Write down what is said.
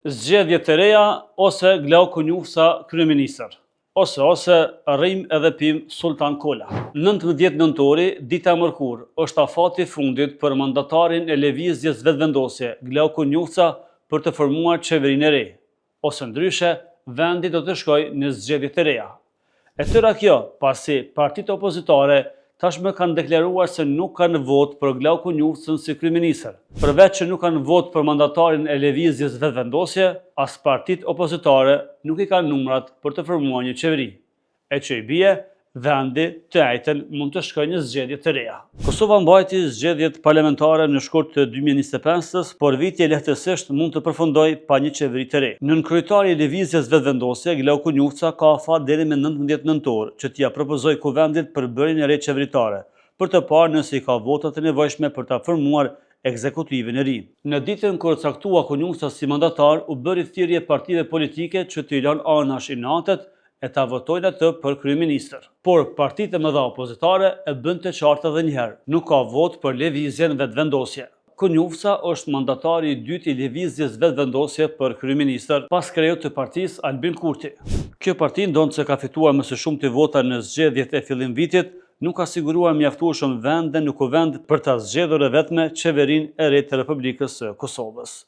Zgjedhje të reja ose Glauku Njufsa kryeministër. Ose rrim edhe pim Sultan Kola. 19 nëntori, dita e mërkur, është afati fundit për mandatarin e lëvizjes vetëvendosje, Glauku Njufsa, për të formuar qeverinë e re. Ose ndryshe, vendi do të shkojë në zgjedhje të reja. E tëra kjo, pasi partitë opozitare tashmë kanë deklaruar se nuk kanë votë për Glauku Njufsën si kryeministër. Përveç që nuk kanë votë për mandatarin e lëvizjes vetëvendosje, as partitë opozitare nuk i kanë numrat për të formuar një qeveri. E që i bie, vendi të njëjtën mund të shkojë në zgjedhje të reja. Kosova mbajti zgjedhjet parlamentare në shkurt të 2025-s, por viti lehtësisht mund të përfundojë pa një qeveri të re. Nënkryetari i lëvizjes vetëvendosje, Glauku Njufsa, ka afat deri me 19 nëntor që t'ia propozojë kuvendit përbërjen e re qeveritare, për të parë nëse i ka votat e nevojshme për ta formuar ekzekutivin e ri. Në ditën kur caktua Njufsa si mandatar, u bëri thirrje partive politike që t'i lanë anash inatët e ta votojnë atë për kryeministër. Por partitë e mëdha opozitare e bën të qartë edhe një herë, nuk ka votë për lëvizjen vetëvendosje. Njufsa është mandatari i dytë i lëvizjes vetëvendosje për kryeministër pas krejut të partisë Albin Kurti. Kjo parti, ndonë se ka fituar më së shumti vota në zgjedhjet e fillim vitit, nuk ka siguruar mjaftueshëm vende në kuvend për ta zgjedhur e vetme qeverinë e re të Republikës së Kosovës.